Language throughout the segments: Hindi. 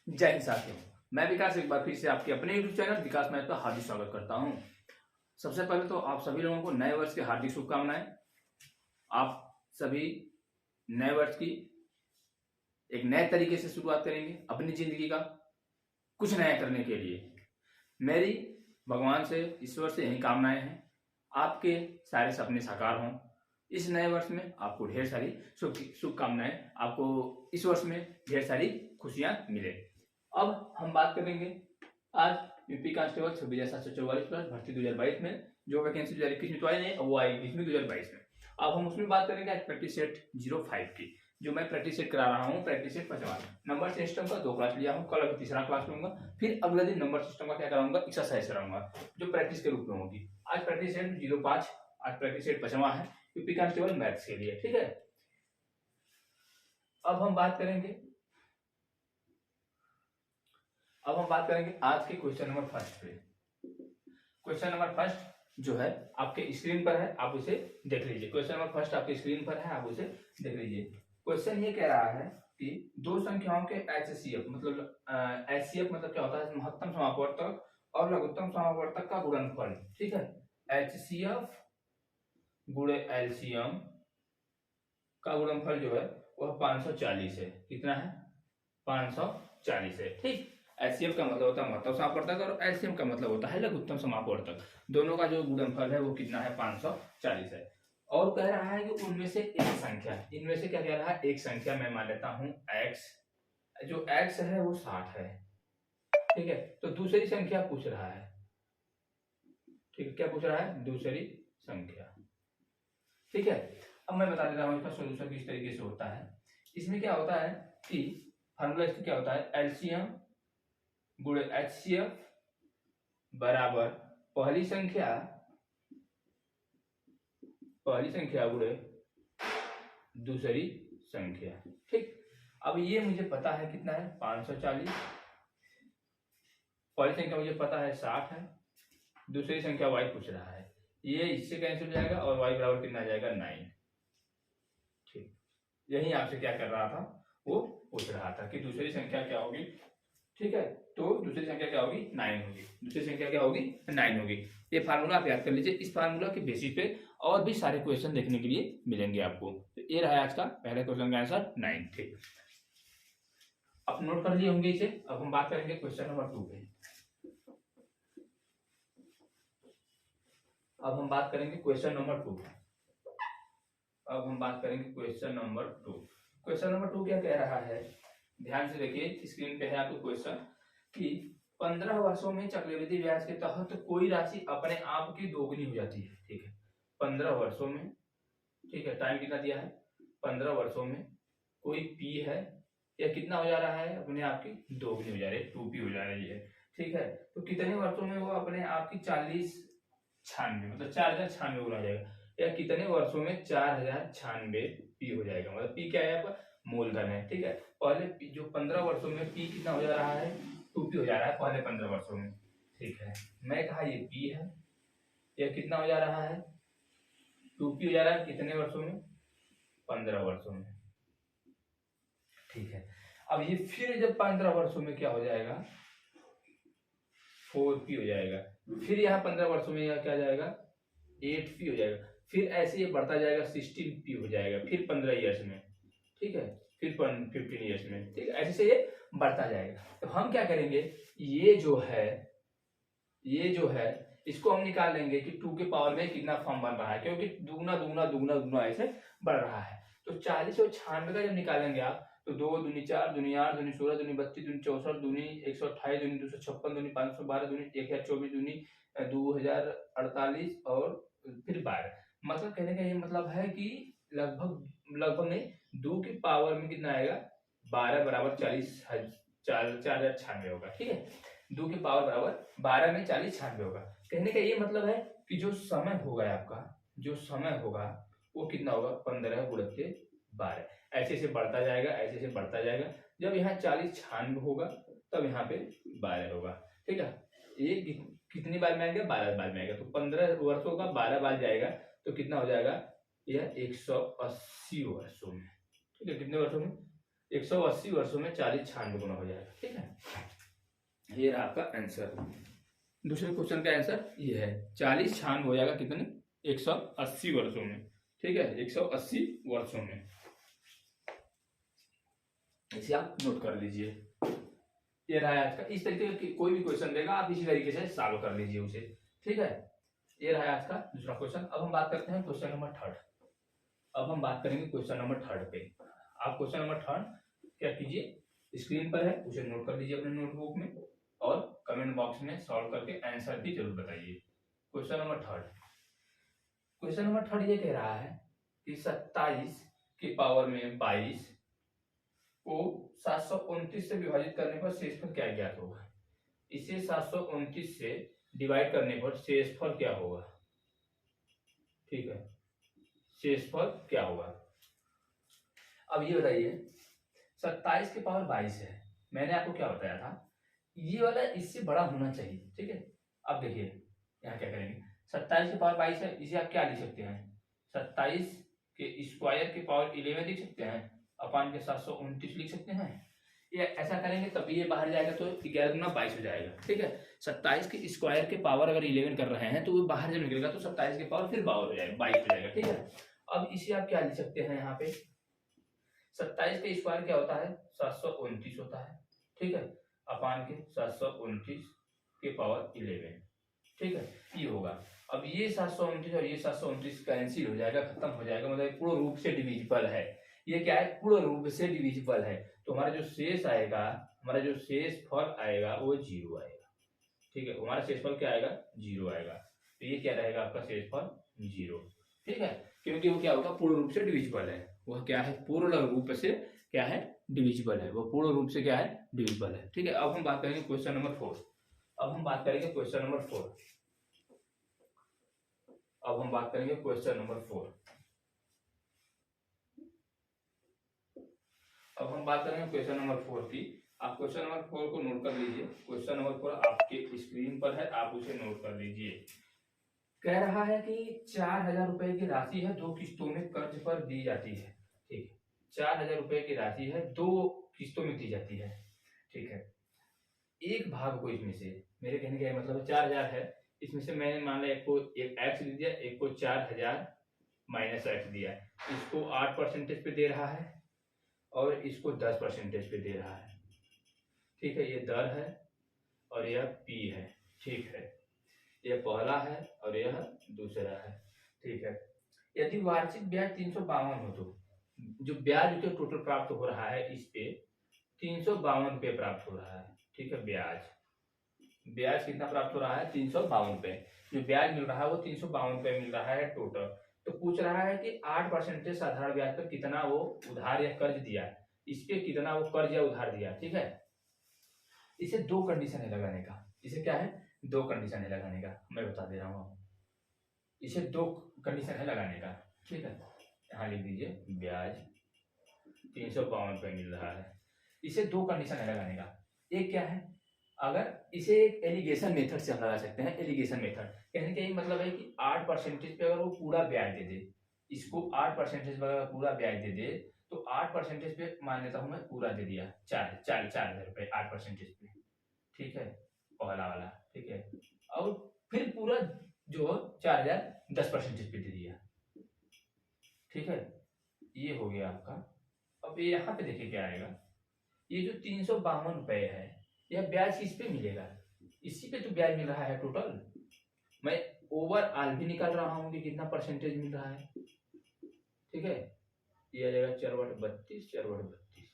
जय हिंद साथियों, मैं विकास एक बार फिर से आपके अपने यूट्यूब चैनल विकास मैथ का हार्दिक स्वागत करता हूं। सबसे पहले तो आप सभी लोगों को नए वर्ष की हार्दिक शुभकामनाएं। आप सभी नए वर्ष की एक नए तरीके से शुरुआत करेंगे अपनी जिंदगी का कुछ नया करने के लिए। मेरी भगवान से ईश्वर से यही कामनाएं हैं, आपके सारे सपने साकार हों। इस नए वर्ष में आपको ढेर सारी शुभकामनाएं, आपको इस वर्ष में ढेर सारी खुशियां मिले। अब हम बात करेंगे आज यूपी कांस्टेबल 26,744 प्लस भर्ती 2022 में जो वैकेंसी 2021 में तो आई नहीं, वो आएगी इसमें 2022 में। अब हम उसमें बात करेंगे आज प्रैक्टिस सेट 05 की, जो मैं प्रैक्टिस सेट करा रहा हूँ। प्रैक्टिस सेट 55 नंबर सिस्टम का 2 क्लास लिया हूँ, कल अभी तीसरा क्लास लूंगा, फिर अगले दिन नंबर सिस्टम का क्या कराऊंगा, एक्सरसाइज कराऊंगा जो प्रैक्टिस के रूप में होगी। आज प्रैक्टिस सेट 05, आज प्रैक्टिस सेट 55 है यूपी कांस्टेबल मैथ्स के लिए, ठीक है। अब हम बात करेंगे आज के क्वेश्चन नंबर फर्स्ट पे। क्वेश्चन नंबर फर्स्ट जो है आपके स्क्रीन पर है, आप उसे देख लीजिए। क्वेश्चन नंबर फर्स्ट आपके स्क्रीन पर है, आप उसे देख लीजिए। क्वेश्चन ये कह रहा है कि दो संख्याओं के एचसीएफ मतलब एचसीएफ मतलब क्या होता है, महत्तम समापवर्तक और लघुत्तम समापवर्तक का गुणनफल, ठीक है। एचसीएफ गुणे एलसीएम का गुणनफल जो है वह 540 है। कितना है? 540 है, ठीक। एचसीएफ का मतलब होता है महत्तम समापवर्तक और एलसीएम का मतलब होता है लघुत्तम समापवर्तक। दोनों का जो गुणनफल है वो कितना है? 540 है। और कह रहा है कि उनमें से एक संख्या, इनमें से क्या कह रहा है? एक संख्या मैं मान लेता हूं x, जो x है वो 60 है, ठीक है। तो दूसरी संख्या पूछ रहा है, ठीक है। क्या पूछ रहा है? दूसरी संख्या, ठीक है। अब मैं बता देता हूं इसका सोल्यूशन किस तरीके से होता है। इसमें क्या होता है कि फार्मूला इसका क्या होता है? एलसीएम गुणे एचसीएफ बराबर पहली संख्या गुणे दूसरी संख्या, ठीक। अब ये मुझे पता है कितना है? 540। पहली संख्या मुझे पता है 60 है, दूसरी संख्या y पूछ रहा है। ये इससे कैंसिल हो जाएगा और y बराबर कितना आ जाएगा? 9, ठीक। यही आपसे क्या कर रहा था? वो पूछ रहा था कि दूसरी संख्या क्या होगी, ठीक है। तो दूसरी संख्या क्या होगी? 9 होगी। दूसरी संख्या क्या होगी? 9 होगी। ये फार्मूला आप याद कर लीजिए। इस फार्मूला के बेसिस पे और भी सारे क्वेश्चन देखने के लिए मिलेंगे आपको। तो ये रहा आज का पहले क्वेश्चन का आंसर 9, ठीक। आप नोट कर लिए होंगे इसे। अब हम बात करेंगे क्वेश्चन नंबर 2 पे। अब हम बात करेंगे क्वेश्चन नंबर 2। क्वेश्चन नंबर 2 क्या कह रहा है? ध्यान से देखिए, स्क्रीन पे है आपको क्वेश्चन कि 15 वर्षों में चक्रवृद्धि ब्याज के तहत कोई राशि अपने आप की दोगुनी हो जाती है, ठीक है। 15 वर्षों में, ठीक है। टाइम कितना दिया है? 15 वर्षों में कोई पी है या कितना हो जा रहा है? अपने आप की दोगुनी हो जा रही है, 2p हो जा रही है, ठीक है। तो कितने वर्षों में वो अपने आप की 4096 मतलब 4096 गुना हो जाएगा, या कितने वर्षों में 4096 पी हो जाएगा। मतलब पी क्या है? आपका मूलधन है, ठीक है। पहले जो 15 वर्षों में पी कितना हो जा रहा है? 2p हो जा रहा है पहले 15 वर्षों में, ठीक है। मैं कहा ये पी है, यह कितना हो जा रहा है? 2p हो जा रहा है कितने वर्षों में? 15 वर्षों में, ठीक है। अब ये फिर जब 15 वर्षों में क्या हो जाएगा? 4p हो जाएगा। फिर यहाँ 15 वर्षों में यह क्या आ जाएगा? 8p हो जाएगा। फिर ऐसे ये बढ़ता जाएगा, 16p हो जाएगा, फिर 15 ईयर्स में, ठीक है। फिर 15 ईयर्स में, ठीक है। ऐसे से ये बढ़ता जाएगा। तो हम क्या करेंगे, ये जो है इसको हम निकाल लेंगे कि 2 के पावर में कितना फॉर्म बन रहा है, क्योंकि दुगना दुगना दुगना दुगना ऐसे बढ़ रहा है। तो 40 और 96 का जब निकालेंगे आप, तो 2 दूनी 4 दूनी 8 दूनी 16 दूनी 32 दूनी 64 दूनी 128 दूनी 256 दूनी 512 दूनी 1024 दूनी 2048 और फिर 12। मतलब कहने का ये मतलब है कि लगभग नहीं, 2 की पावर में कितना आएगा? 12 बराबर 4096 होगा, ठीक है। 2 की पावर बराबर 12 में 4096 होगा। कहने का ये मतलब है कि जो समय होगा आपका, जो समय होगा वो कितना होगा? 15 गुणित 12। ऐसे से बढ़ता जाएगा, ऐसे से बढ़ता जाएगा। जब यहाँ 4096 होगा तब यहाँ पे 12 होगा, ठीक है। ये कितनी बार में आएगा? 12 बार में आएगा। तो 15 वर्षों का 12 बार जाएगा तो कितना हो जाएगा? यह 180 वर्षों में, ठीक है। कितने वर्षों में? 180 वर्षों में 40 96 गुना हो जाएगा। ठीक है, ये रहा आपका आंसर। दूसरे क्वेश्चन का आंसर ये है 40 96 हो जाएगा कितने, 180 वर्षों में। ठीक है, 180 वर्षों में। इसे आप नोट कर लीजिए। ये रहा आज का। इस तरीके की कोई भी क्वेश्चन देगा आप इसी तरीके से सॉल्व कर लीजिए उसे। ठीक है, ये रहा आज का दूसरा क्वेश्चन। अब हम बात करते हैं क्वेश्चन नंबर 3। अब हम बात करेंगे क्वेश्चन नंबर 3 पे। आप क्वेश्चन नंबर 3 क्या कीजिए, स्क्रीन पर है उसे नोट कर लीजिए अपने नोटबुक में और कमेंट बॉक्स में सॉल्व करके आंसर भी जरूर बताइए। Question number 3। क्वेश्चन नंबर 3 ये कह रहा है कि 27 की पावर में 22 को 729 से विभाजित करने पर शेषफल क्या ज्ञात होगा। इसे 729 से डिवाइड करने पर शेषफल क्या होगा। ठीक है, शेषफल क्या होगा। अब ये बताइए 27 की पावर 22 है, मैंने आपको क्या बताया था, ये वाला इससे बड़ा होना चाहिए। ठीक है, अब देखिए यहाँ क्या करेंगे, 27 की पावर 22 है, इसे आप क्या लिख सकते हैं, 27 के स्क्वायर की पावर 11 लिख सकते हैं, अपान के 729 लिख सकते हैं। ये ऐसा करेंगे तभी ये बाहर जाएगा तो 11 गुना 22 हो जाएगा। ठीक है, 27 के स्क्वायर के पावर अगर 11 कर रहे हैं तो वो बाहर जब निकलेगा तो 27 के पावर फिर पावर हो जाएगा 22 हो जाएगा। ठीक है, अब इसे आप क्या लिख सकते हैं, यहाँ पे 27 का स्क्वायर क्या होता है, 729 होता है। ठीक है, अपान के 729 के पावर 11। ठीक है, ये होगा। अब ये 729 और ये 729 कैंसिल हो जाएगा, खत्म हो जाएगा, मतलब पूर्ण रूप से डिविजिबल है। ये क्या है, पूर्ण रूप से डिविजिबल है। तो हमारा जो शेष आएगा, हमारा जो शेष फल आएगा वो 0 आएगा। ठीक है, हमारा शेषफल क्या आएगा, 0 आएगा। तो ये क्या रहेगा आपका शेषफल 0। ठीक है, क्योंकि वो क्या होगा, पूर्ण रूप से डिविजिबल है। वह क्या है, पूर्ण रूप से क्या है, डिविजिबल है। वो पूर्ण रूप से क्या है, डिविजिबल है। ठीक है, अब हम बात करेंगे क्वेश्चन नंबर 4। अब हम बात करेंगे क्वेश्चन नंबर 4। अब हम बात करेंगे क्वेश्चन नंबर 4। अब हम बात करेंगे क्वेश्चन नंबर 4 की। आप क्वेश्चन नंबर 4 को नोट कर लीजिए। क्वेश्चन नंबर 4 आपके स्क्रीन पर है, आप उसे नोट कर लीजिए। कह रहा है कि 4000 रुपए की राशि है, 2 किस्तों में कर्ज पर दी जाती है। ठीक है, 4000 रुपए की राशि है, 2 किस्तों में दी जाती है। ठीक है, एक भाग को इसमें से, मेरे कहने का मतलब 4000 है, इसमें से मैंने मान लिया एक को एक एक्स दे दिया, एक को 4000 माइनस एक्स दिया, इसको 8% पे दे रहा है और इसको 10% पे दे रहा है। ठीक है, ये दर है और यह पी है। ठीक है, यह पहला है और यह दूसरा है। ठीक है, यदि वार्षिक ब्याज 352 हो तो जो ब्याज जो टोटल प्राप्त हो रहा है इस पे 352 रुपये प्राप्त हो रहा है। ठीक है, ब्याज कितना प्राप्त हो रहा है, 352 रुपये। जो ब्याज मिल रहा है वो 352 रुपये मिल रहा है टोटल। तो पूछ रहा है कि 8% साधारण ब्याज पर कितना वो उधार या कर्ज दिया, इस पे कितना वो कर्ज या उधार दिया। ठीक है, इसे 2 कंडीशन है लगाने का। इसे क्या है, 2 कंडीशन है लगाने का, मैं बता दे रहा हूँ। इसे 2 कंडीशन है लगाने का। ठीक है, यहाँ लिख दीजिए ब्याज 352 रुपये मिल रहा है, इसे 2 कंडीशन है लगाने का। एक क्या है, अगर इसे एक एलिगेशन मेथड से हम लगा सकते हैं। एलिगेशन मेथड कहने का यही मतलब है कि 8% पे अगर वो पूरा ब्याज दे दे, इसको 8% पे अगर पूरा ब्याज दे दे तो 8% पे मान लेता हूं मैं पूरा दे दिया, 4,000 रुपये 8% पे। ठीक है, पहला वाला। ठीक है, और फिर पूरा जो 4000 10% पे दे दिया। ठीक है, ये हो गया आपका। अब यहाँ पे देखिए क्या आएगा, ये जो 352 रुपये है यह ब्याज किस पे मिलेगा, इसी पे तो ब्याज मिल रहा है टोटल। मैं ओवरऑल भी निकाल रहा हूँ कि कितना परसेंटेज मिल रहा है। ठीक है, ये आ जाएगा 4/32 4/32।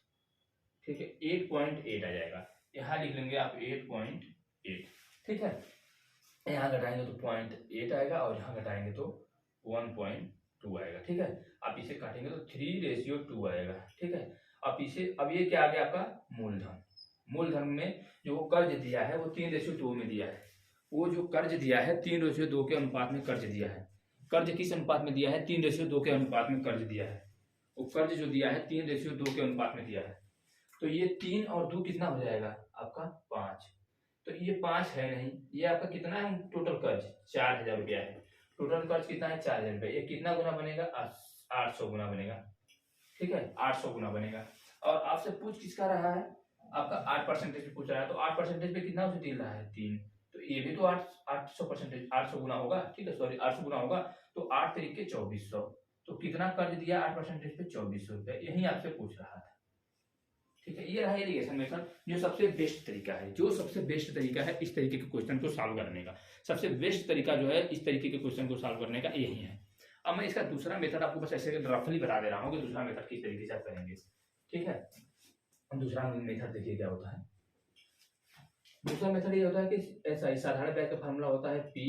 ठीक है, 8.8 आ जाएगा, यहाँ लिख लेंगे आप 8.8। ठीक है, यहाँ घटाएंगे तो 0.8 आएगा और यहाँ घटाएंगे तो 1.2 आएगा। ठीक है, आप इसे काटेंगे तो 3:2 आएगा। ठीक है, अब इसे, अब ये क्या आ गया आपका मूलधन। मूलधन में जो वो कर्ज दिया है वो 3:2 में दिया है। वो जो कर्ज दिया है 3:2 के अनुपात में कर्ज दिया है। कर्ज किस अनुपात में दिया है, 3:2 के अनुपात में कर्ज दिया है। वो कर्ज जो दिया है 3:2 के अनुपात में दिया है। तो ये 3 और 2 कितना हो जाएगा आपका 5। तो ये 5 है नहीं, ये आपका कितना है टोटल कर्ज, 4000 रुपया है। टोटल कर्ज कितना है 4000 रुपया। ये कितना गुना बनेगा, 800 गुना बनेगा। ठीक है, 800 गुना बनेगा। और आपसे पूछ किसका रहा है, आपका 8% पे पूछ रहा है, तो 8% पे कितना उसे दिल रहा है 3, तो ये भी तो 800%, 800 गुना होगा, ठीक है, सॉरी 800 गुना होगा, तो 8 तरीके 2400, तो कितना कर्ज दिया 8% पे 2400 रुपए, यही आपसे पूछ रहा था। ठीक है, ये रहा इरिगेशन मेथड, जो सबसे बेस्ट तरीका है, जो सबसे बेस्ट तरीका है इस तरीके के क्वेश्चन को सॉल्व करने का, सबसे बेस्ट तरीका जो है इस तरीके के क्वेश्चन को सॉल्व करने का यही है। अब मैं इसका दूसरा मेथड आपको बस ऐसे रफली बता दे रहा हूँ कि दूसरा मेथड किस तरीके से आप करेंगे। ठीक है, दूसरा मेथड देखिए क्या होता है। दूसरा मेथड ये होता है कि ऐसा ही साधारण ब्याज का फार्मूला होता है P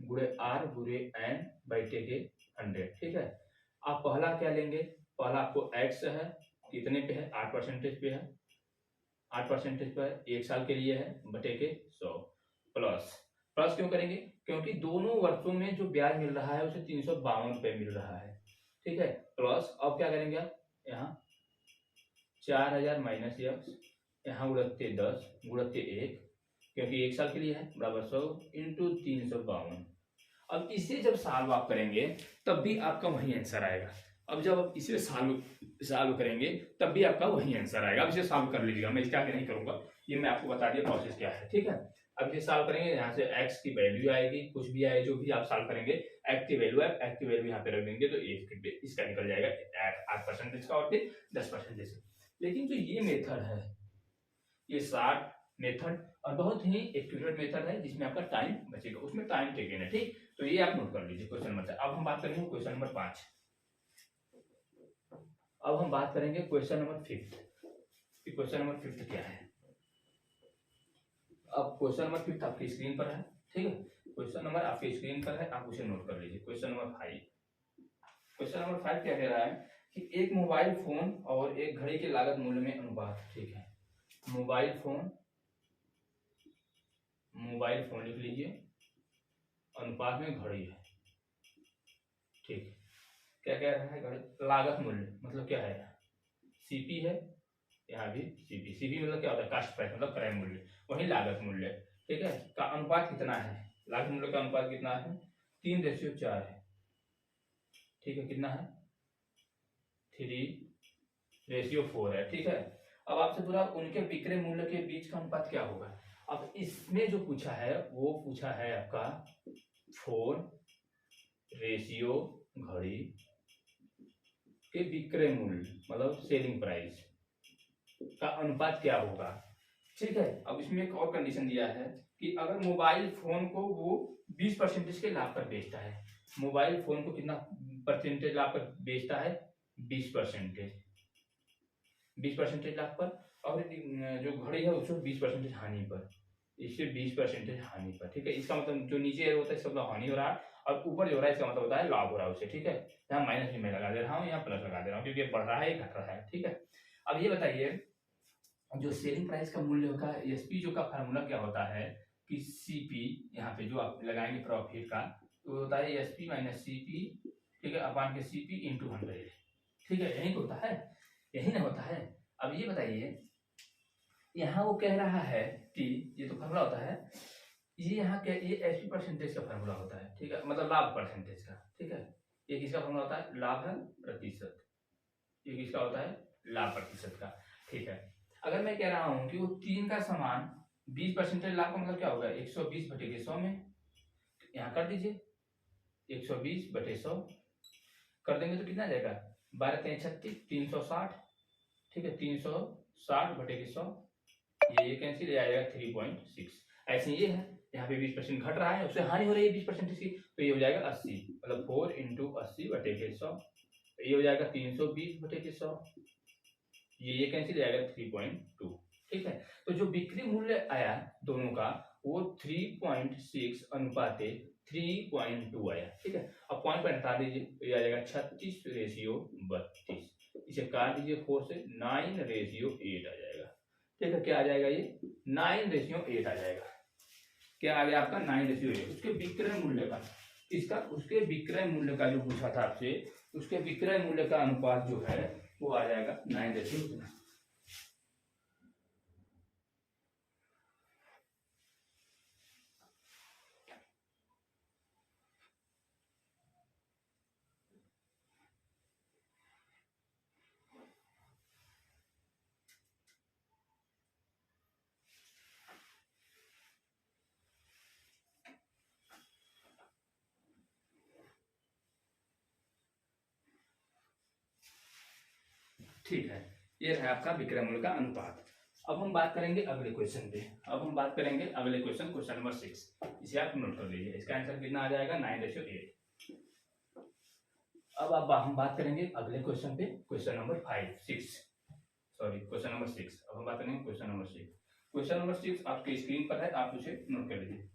गुणे R गुणे N बटे के 100। ठीक है, आप पहला क्या लेंगे, पहला आपको x है, कितने पे है 8% पे है, 8% पर एक साल के लिए है, बटे के 100 प्लस, प्लस क्यों करेंगे, क्योंकि दोनों वर्षों में जो ब्याज मिल रहा है उसे 352 रुपए मिल रहा है। ठीक है, प्लस अब क्या करेंगे आप, यहाँ 4000 माइनस x, यहाँ गुणत्ते 10 गुणत्ते 1, क्योंकि एक साल के लिए है, बराबर 100 इंटू 352। अब इसे जब सॉल्व आप करेंगे तब भी आपका वही आंसर आएगा। अब जब आप इसे सॉल्व करेंगे तब भी आपका वही आंसर आएगा। अब इसे सॉल्व कर लीजिएगा, मैं इसका आगे नहीं करूंगा, ये मैं आपको बता दिया प्रोसेस क्या है। ठीक है, अब इसे सॉल्व करेंगे, यहाँ से x की वैल्यू आएगी, कुछ भी आए जो भी आप सॉल्व करेंगे, x की वैल्यू है, x की वैल्यू यहाँ पे रख देंगे तो इसका निकल जाएगा 8% का और फिर 10%। लेकिन जो ये मेथड है, ये शॉर्ट मेथड और बहुत ही एक्यूरेट मेथड है, जिसमें आपका टाइम बचेगा, उसमें टाइम टेकन है। ठीक, तो ये आप नोट कर लीजिए क्वेश्चन नंबर 4। अब हम बात करेंगे क्वेश्चन नंबर 5। अब हम बात करेंगे क्वेश्चन नंबर 5। क्वेश्चन नंबर 5 क्या है। अब क्वेश्चन नंबर 5 आपकी स्क्रीन पर है। ठीक है, क्वेश्चन नंबर आपकी स्क्रीन पर है, आप उसे नोट कर लीजिए। क्वेश्चन नंबर 5, क्वेश्चन नंबर 5 क्या कह रहा है कि एक मोबाइल फोन और एक घड़ी के लागत मूल्य में अनुपात। ठीक है, मोबाइल फोन लिख लीजिए, अनुपात में घड़ी है। ठीक, क्या कह रहा है, घड़ी लागत मूल्य मतलब क्या है, सीपी है, यहाँ भी सीपी मतलब क्या होता है, कास्ट प्राइस मतलब क्रय मूल्य, वही लागत मूल्य। ठीक है, का अनुपात कितना है, लागत मूल्य का अनुपात कितना है, 3:4 है। ठीक है, कितना है, 3:4 है। ठीक है, अब आपसे पूरा उनके विक्रय मूल्य के बीच का अनुपात क्या होगा। अब इसमें जो पूछा है वो पूछा है आपका फोन रेशियो घड़ी के विक्रय मूल्य मतलब सेलिंग प्राइस का अनुपात क्या होगा। ठीक है, अब इसमें एक और कंडीशन दिया है कि अगर मोबाइल फोन को वो 20% के लाभ पर बेचता है, मोबाइल फोन को कितना परसेंटेज लाभ पर बेचता है, 20%, 20% लाभ पर, और जो घड़ी है उसको 20% हानि पर, इससे 20% हानि पर। ठीक है, इसका मतलब जो नीचे होता है इसका मतलब हानि हो रहा है, और ऊपर जो हो रहा है इसका मतलब होता है लाभ हो रहा है उसे। ठीक है, यहाँ माइनस भी मैं लगा दे रहा हूँ, यहाँ प्लस लगा दे रहा हूँ, क्योंकि बढ़ रहा है घट रहा है। ठीक है, अब ये बताइए जो सेलिंग प्राइस का मूल्य का एसपी जो का फार्मूला क्या होता है कि सीपी, यहाँ पे जो आप लगाएंगे प्रॉफिट का, तो होता है एसपी माइनस सीपी। ठीक है, अपान के सीपी इंटू 100। ठीक है, यही होता है, यही ना होता है। अब ये बताइए, यहाँ वो कह रहा है कि ये तो फार्मूला होता है, ये यहाँ क्या, ये एसपी परसेंटेज का फार्मूला होता है। ठीक है, मतलब लाभ परसेंटेज का। ठीक है, ये किसका फार्मूला होता है, लाभ है प्रतिशत, ये किसका होता है, लाभ प्रतिशत का। ठीक है, अगर मैं कह रहा हूं कि वो 3 का समान 20% लाभ का मतलब क्या होगा, 120 बटे के 100 में, यहाँ कर दीजिए 120 बटे 100 कर देंगे तो कितना जाएगा, 12 36 360। ठीक है, 360 बटे के 100, ये कैंसिल आ जाएगा 3.6। ऐसे ये है, यहाँ पे 20% घट रहा है, उससे हानि हो रही है 20% की, तो ये हो जाएगा 80, मतलब 4 इंटू 80 बटे के 100, ये हो जाएगा 320 बटे के 100, ये कैंसिल आएगा 3.2। ठीक है, तो जो बिक्री मूल्य आया दोनों का वो 3.6 अनुपाते 3.2 आया। ठीक है, अब पॉइंट हटा दीजिए तो ये आ जाएगा 36:32, इसे काट दीजिए 4 से 9:8 आ जाएगा। ठीक है, क्या आ जाएगा, ये 9:8 आ जाएगा। क्या आ गया आपका 9:8, उसके विक्रय मूल्य का, इसका उसके विक्रय मूल्य का जो पूछा था आपसे, उसके विक्रय मूल्य का अनुपात जो है वो आ जाएगा 9:8। ठीक है, ये है आपका विक्रमूल का अनुपात। अब हम बात करेंगे अगले क्वेश्चन पे। अब हम बात करेंगे अगले क्वेश्चन, क्वेश्चन नंबर 6। इसे आप नोट कर लीजिए। इसका आंसर कितना आ जाएगा? 9:8। अब आप हम बात करेंगे अगले क्वेश्चन पे, क्वेश्चन नंबर 6। Question number 6। अब हम बात करेंगे क्वेश्चन नंबर 6। क्वेश्चन नंबर 6 आपके स्क्रीन पर है, आप उसे नोट कर लीजिए।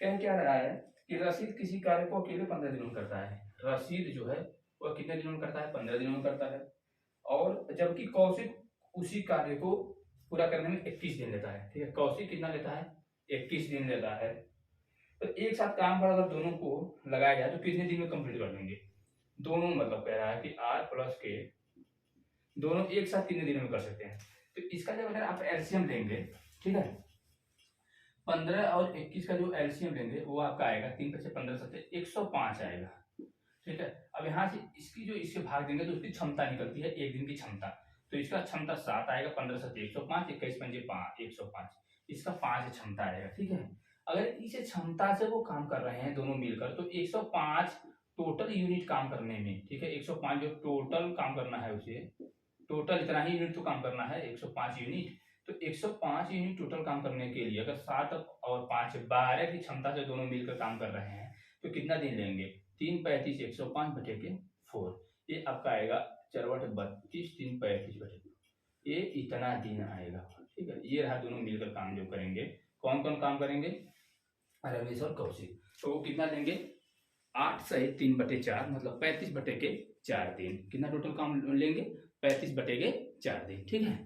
कह क्या रहा है कि रसीद किसी कार्य को अकेले 15 दिनों में करता है। रसीद जो है वह कितने दिनों में करता है? 15 दिनों में करता है। और जबकि कौशिक उसी कार्य को पूरा करने में 21 दिन लेता है। ठीक है, कौशिक कितना लेता है? 21 दिन लेता है। तो एक साथ काम पर अगर दोनों को लगाया जाए तो कितने दिन में कंप्लीट कर लेंगे? दोनों, मतलब कह रहा है कि आर प्लस के दोनों एक साथ कितने दिनों में कर सकते हैं। तो इसका जब अगर आप एलसीएम लेंगे, ठीक है, 15 और 21 का जो एलसीएम लेंगे वो आपका आएगा 3 × 15 = 105 आएगा। ठीक है, अब यहाँ से इसकी जो इससे भाग देंगे तो उसकी क्षमता निकलती है, एक दिन की क्षमता। तो इसका क्षमता 7 आएगा, 15 × 105, 21 × 5 105, इसका 5 क्षमता आएगा। ठीक है, अगर इस क्षमता से वो काम कर रहे हैं दोनों मिलकर तो 105 टोटल यूनिट काम करने में, ठीक है, 105 जो टोटल काम करना है उसे, टोटल इतना ही यूनिट तो काम करना है, 105 यूनिट। तो 105 यूनिट टोटल काम करने के लिए अगर 7 और 5 12 की क्षमता से दोनों मिलकर काम कर रहे हैं तो कितना दिन लेंगे? 3 35 105 बटे के 4, ये आपका आएगा 4 32 3 35 बटे, ये इतना दिन आएगा। ठीक है, ये रहा दोनों मिलकर काम जो करेंगे। कौन कौन काम करेंगे? रमेश और कौशिक। तो वो कितना लेंगे? 8 सहित 3 बटे 4, मतलब 35 बटे के 4 दिन। कितना टोटल काम लेंगे? 35 बटे के 4 दिन। ठीक है,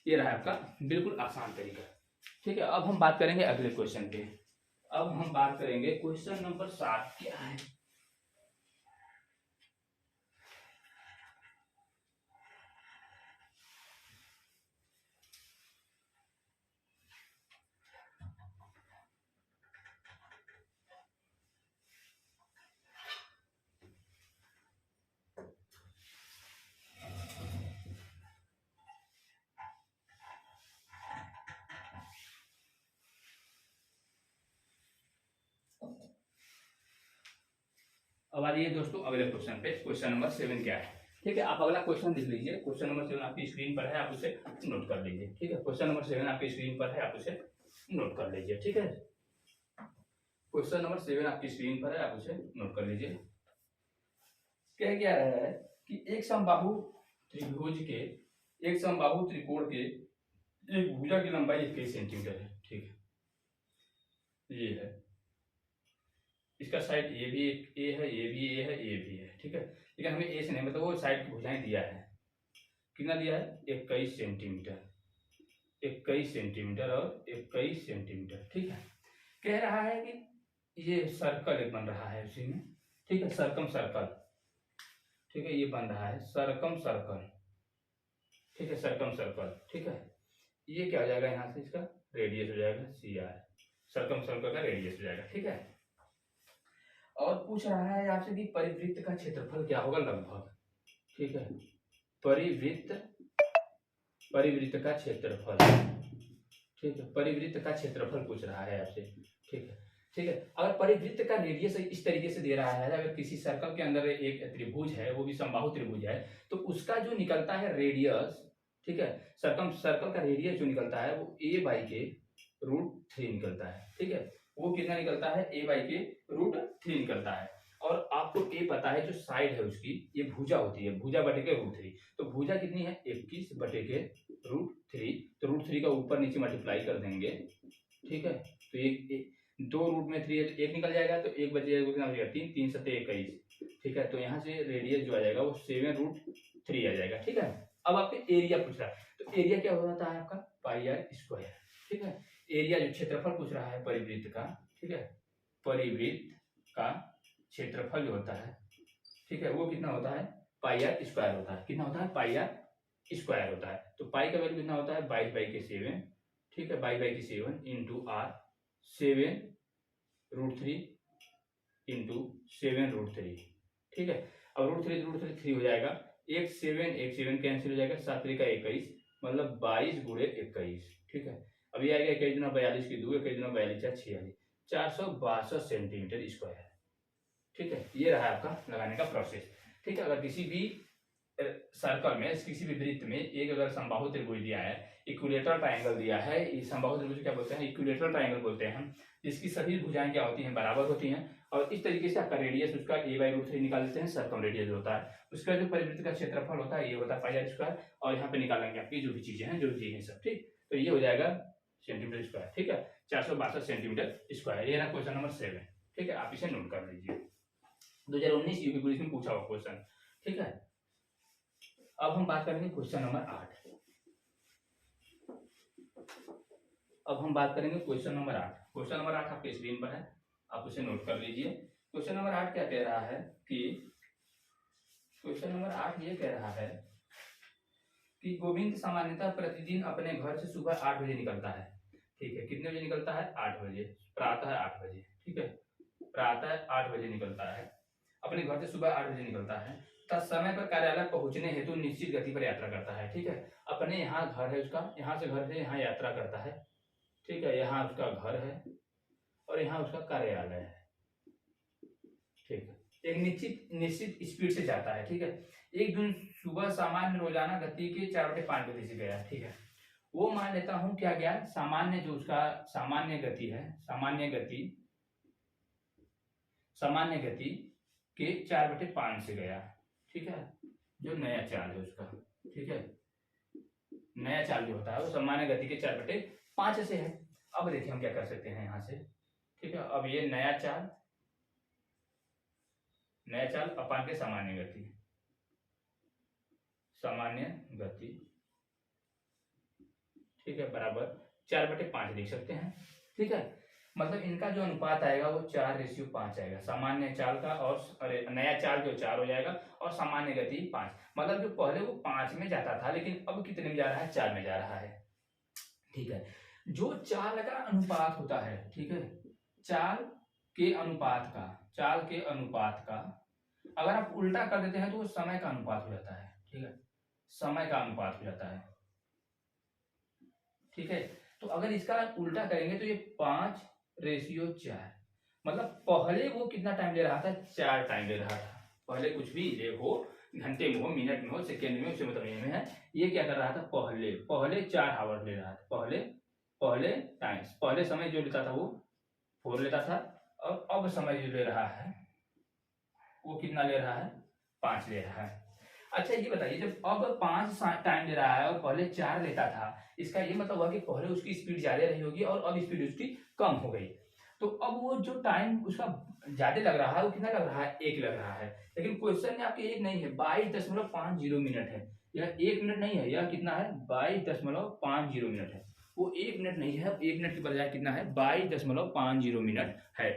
ये रहा आपका बिल्कुल आसान तरीका। ठीक है, अब हम बात करेंगे अगले क्वेश्चन पे। अब हम बात करेंगे क्वेश्चन नंबर 7 क्या है। अब आ जाइए दोस्तों अगले क्वेश्चन पे। क्वेश्चन नंबर 7 क्या है? ठीक है, आप अगला क्वेश्चन लिख लीजिए। क्वेश्चन नंबर 7 आपकी स्क्रीन पर है, आप उसे नोट कर लीजिए। ठीक है, क्वेश्चन नंबर 7 आपकी स्क्रीन पर है, आप उसे नोट कर लीजिए। ठीक है, क्वेश्चन नंबर 7 आपकी स्क्रीन पर है, आप उसे नोट कर लीजिए। कह क्या रहा है कि एक समबाहु त्रिभुज के, एक समबाहु त्रिकोण के एक भुजा की लंबाई 21 सेंटीमीटर है। ठीक है, ये है, इसका साइड ये भी एक ए है, ये भी ए है, ये भी है। ठीक है, लेकिन हमें ए से नहीं, मतलब वो साइड की भुजाएं दिया है। कितना दिया है? 21 सेंटीमीटर, 21 सेंटीमीटर और 21 सेंटीमीटर। ठीक है, कह रहा है कि ये सर्कल एक बन रहा है उसी में। ठीक है, सरकम सर्कल। ठीक है, ये बन रहा है सरकम सर्कल। ठीक है, सरकम सर्कल। ठीक है, ये क्या हो जाएगा? यहाँ से इसका रेडियस हो जाएगा CR, सरकम सर्कल का रेडियस हो जाएगा। ठीक है, और पूछ रहा है आपसे कि परिवृत्त का क्षेत्रफल क्या होगा लगभग। ठीक है, परिवृत्त, परिवृत्त का क्षेत्रफल। ठीक है, परिवृत्त का क्षेत्रफल पूछ रहा है आपसे। ठीक है, ठीक है, अगर परिवृत्त का रेडियस इस तरीके से दे रहा है, अगर किसी सर्कल के अंदर एक त्रिभुज है, वो भी समबाहु त्रिभुज है, तो उसका जो निकलता है रेडियस, ठीक है, सरकम सर्कल का रेडियस जो निकलता है वो a/√3 निकलता है। ठीक है, वो कितना निकलता है? a/√3 निकलता है। और आपको ए पता है जो साइड है उसकी, ये भुजा होती है, भुजा बटे के √3। तो भुजा कितनी है? 21 बटे के √3। तो √3 का ऊपर नीचे मल्टीप्लाई कर देंगे। ठीक है, तो एक 2 रूट में 3 है तो 1 निकल जाएगा, तो 1 बचेगा, कितना बचेगा? 3, 3 × 7 = 21। ठीक है, तो यहाँ से रेडियस जो आ जाएगा वो 7√3 आ जाएगा। ठीक है, अब आपके एरिया पूछ रहा है, तो एरिया क्या हो जाता है आपका? πr²। ठीक है, एरिया जो क्षेत्रफल पूछ रहा है परिवृत्त का, ठीक है, परिवृत्त का क्षेत्रफल जो होता है, ठीक है, वो कितना होता है? πr² होता है। कितना होता है? πr² होता है। तो पाई का वैल्यू कितना होता है? 22/7। ठीक है, 22/7 × r, 7√3 × 7√3। ठीक है, अब √3 3 हो जाएगा, 1 7 कैंसिल हो जाएगा, 7 × 21, मतलब 22 × 21। ठीक है, अब ये आएगा 21 × 42 की 2, 21 × 42 46, 462 सेंटीमीटर स्क्वायर। ठीक है, ये रहा आपका लगाने का प्रोसेस। ठीक है, अगर किसी भी सर्कल में किसी भी वृत्त में एक अगर समबाहु त्रिभुज दिया है, इक्विलेटरल ट्रायंगल दिया है, इस समबाहु त्रिभुज क्या बोलते हैं, इक्विलेटरल ट्रायंगल बोलते हैं हम, जिसकी सभी भुजाएं क्या होती हैं, बराबर होती हैं, और इस तरीके से आपका रेडियस उसका a/√3 निकाल देते हैं, सर्कम रेडियस होता है, उसका जो परिवृत्त का क्षेत्रफल होता है ये होता है πr², और यहाँ पे निकालेंगे आपकी जो भी चीजें हैं जो दी हैं सब, ठीक। तो ये हो जाएगा सेंटीमीटर स्क्वायर, ठीक है, 462 सेंटीमीटर स्क्वायर। ये रहा क्वेश्चन नंबर 7, ठीक है, आप इसे नोट कर लीजिए, 2019 यूपी पुलिस में पूछा हुआ क्वेश्चन, ठीक है। अब हम बात करेंगे क्वेश्चन नंबर 8। अब हम बात करेंगे क्वेश्चन नंबर 8। क्वेश्चन नंबर 8 आपके स्क्रीन पर है, आप उसे नोट कर लीजिए। क्वेश्चन नंबर 8 क्या कह रहा है कि क्वेश्चन नंबर 8 ये कह रहा है कि गोविंद सामान्यतः प्रतिदिन अपने घर से सुबह 8 बजे निकलता है, ठीक है, कितने बजे निकलता है, 8 बजे, प्रातः 8 बजे, ठीक है, प्रातः 8 बजे निकलता है, अपने घर से सुबह 8 बजे निकलता है तथा समय पर कार्यालय पहुंचने हेतु निश्चित गति पर यात्रा करता है, ठीक है। अपने यहाँ घर है उसका, यहाँ से घर से यहाँ यात्रा करता है, ठीक है, यहाँ उसका घर है और यहाँ उसका कार्यालय है, ठीक है, एक निश्चित स्पीड से जाता है, ठीक है। एक दिन सुबह सामान्य रोजाना गति के 4/5 गति से गया, ठीक है, वो मान लेता हूं क्या गया, सामान्य जो उसका सामान्य गति है, सामान्य गति के 4/5 से गया, ठीक है, जो नया चाल है उसका, ठीक है, नया चाल जो होता है वो सामान्य गति के 4/5 से है। अब देखिए हम क्या कर सकते हैं यहाँ से, ठीक है, अब ये नया चाल अपान के सामान्य गति, ठीक है, बराबर 4/5 लिख सकते हैं, ठीक है। मतलब इनका जो अनुपात आएगा वो 4:5 आएगा, सामान्य चाल का और नया चाल जो 4 हो जाएगा और सामान्य गति 5। मतलब जो पहले वो 5 में जाता था लेकिन अब कितने में जा रहा है, 4 में जा रहा है, ठीक है। जो चाल का अनुपात होता है, ठीक है, चाल के अनुपात का अगर आप उल्टा कर देते हैं तो वो समय का अनुपात हो जाता है, ठीक है, समय का अनुपात हो जाता है, ठीक है। तो अगर इसका उल्टा करेंगे तो ये 5:4, मतलब पहले वो कितना टाइम ले रहा था, 4 टाइम ले रहा था, पहले कुछ भी ले हो, घंटे में हो, मिनट में हो, सेकेंड में, उससे मतलब ये है, ये क्या कर रहा था, पहले 4 आवर ले रहा था, पहले समय जो लेता था वो 4 लेता था, और अब समय जो ले रहा है वो कितना ले रहा है, 5 ले रहा है। अच्छा ये बताइए, जब अब 5 टाइम ले रहा है और पहले 4 लेता था, इसका ये मतलब हुआ कि पहले उसकी स्पीड ज्यादा रही होगी और अब स्पीड उसकी कम हो गई, तो अब वो जो टाइम उसका ज्यादा लग रहा है वो कितना लग रहा है, 1 लग रहा है। लेकिन क्वेश्चन में आपके 1 नहीं है, 22.50 मिनट है, यह 1 मिनट नहीं है, यह कितना है, 22.50 मिनट है, वो 1 मिनट नहीं है, 1 मिनट के बजाय कितना है, 22.50 मिनट है,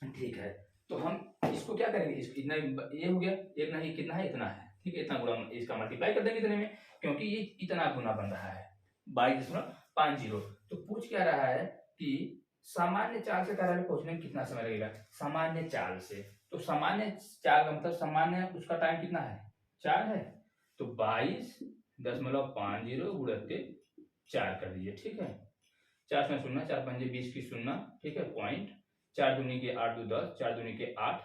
ठीक है। तो हम इसको क्या करेंगे, इतना ये हो गया, एक नहीं कितना है, इतना है, ठीक है, इतना गुणा इसका मल्टीप्लाई कर देंगे इतने में, क्योंकि ये इतना गुना बन रहा है 22.50। तो पूछ क्या रहा है कि सामान्य चाल से कार्यालय पहुंचने में कितना समय लगेगा, सामान्य चाल से, तो सामान्य चाल का मतलब सामान्य उसका टाइम कितना है, 4 है, तो 22.50 गुणित 4 कर दीजिए, ठीक है, 4 में 0, 4 पंजे 20 की 0, ठीक है, पॉइंट, 4 दूनी के 8 2 10, 4 दूनी के 8,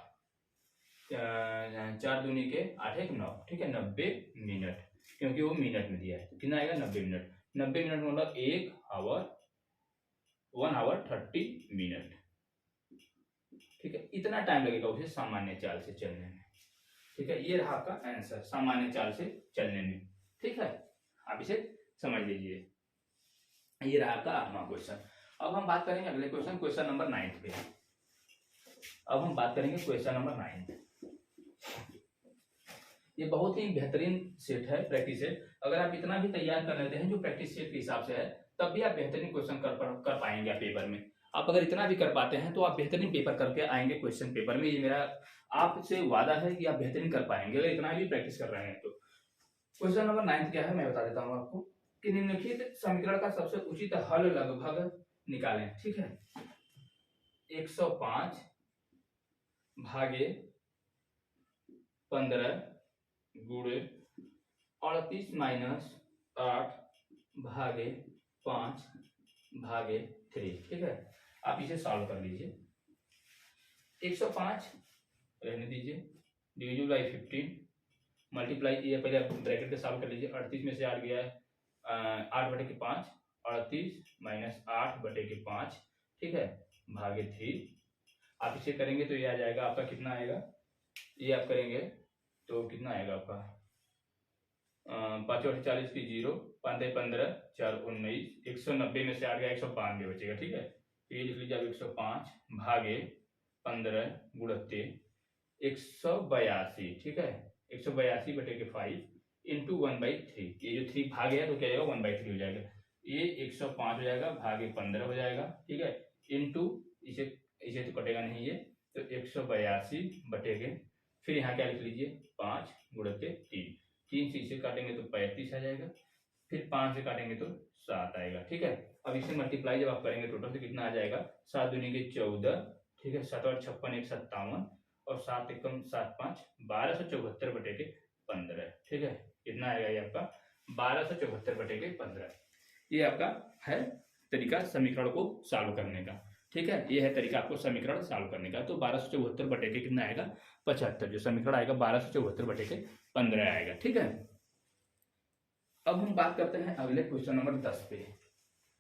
4 दूनी के 8 1 9, ठीक है, 90 मिनट, क्योंकि वो मिनट में दिया है, कितना आएगा, 90 मिनट, 90 मिनट मतलब 1 आवर 30 मिनट, ठीक है, इतना टाइम लगेगा उसे सामान्य चाल से चलने में, ठीक है। ये रहा आपका आंसर, सामान्य चाल से चलने में, ठीक है, आप इसे समझ लीजिए। ये रहा आपका 8वां क्वेश्चन। अब हम बात करेंगे अगले क्वेश्चन नंबर 9 पे। अब हम बात करेंगे क्वेश्चन नंबर 9। ये बहुत ही बेहतरीन सेट है, प्रैक्टिस सेट। अगर आप इतना भी तैयार कर लेते हैं जो प्रैक्टिस सेट के हिसाब से है, तब भी आप बेहतरीन क्वेश्चन कर पाएंगे पेपर में। आप अगर इतना भी कर पाते हैं तो आप बेहतरीन पेपर करके आएंगे क्वेश्चन पेपर में, ये मेरा आपसे वादा है कि आप बेहतरीन कर पाएंगे अगर इतना भी प्रैक्टिस कर रहे हैं तो। क्वेश्चन नंबर 9 क्या है मैं बता देता हूँ आपको, कि निम्नलिखित समीकरण का सबसे उचित हल लगभग निकालें, ठीक है। 105 भागे 15 गुणे 38 माइनस 8 भागे 5 भागे 3, ठीक है। आप इसे सॉल्व कर लीजिए। 105 रहने दीजिए, डिविजिबल बाई 15, मल्टीप्लाई ये पहले आप ब्रैकेट के सॉल्व कर लीजिए। 38 में से 8 गया है 8/5, 38 माइनस 8/5, ठीक है, भागे 3। आप इसे करेंगे तो ये आ जाएगा आपका, कितना आएगा, ये आप करेंगे तो कितना आएगा आपका 5 और 40 की 0, 5 15, 4 19, 190 में से 8 गया 192 बचेगा, ठीक है। तो ये लिख लीजिए आप 105 भागे 15 गुणित 182, ठीक है, 182/5 इंटू 1/3। ये जो 3 भाग है तो क्या आएगा 1/3 हो जाएगा। ये 105 हो जाएगा भागे 15 हो जाएगा, ठीक है, इंटू इसे तो कटेगा नहीं ये, तो 182/, फिर यहाँ क्या लिख लीजिए 5 गुणित 3, 3 से इसे काटेंगे तो 35 आ जाएगा, फिर 5 से काटेंगे तो 7 आएगा, ठीक है। अब इसे मल्टीप्लाई जब आप करेंगे टोटल तो कितना आ जाएगा 7 दूनी के 14, ठीक है, 7 और 56 1 57 और 7 एकम 7 5 1274/15, ठीक है। कितना आएगा ये आपका 1274/15। ये आपका है तरीका समीकरण को सॉल्व करने का, ठीक है। ये है तरीका आपको समीकरण सॉल्व करने का। तो 1274/, कितना आएगा 75, जो समीकरण आएगा 1274/15 आएगा, ठीक है। अब हम बात करते हैं अगले क्वेश्चन नंबर 10 पे।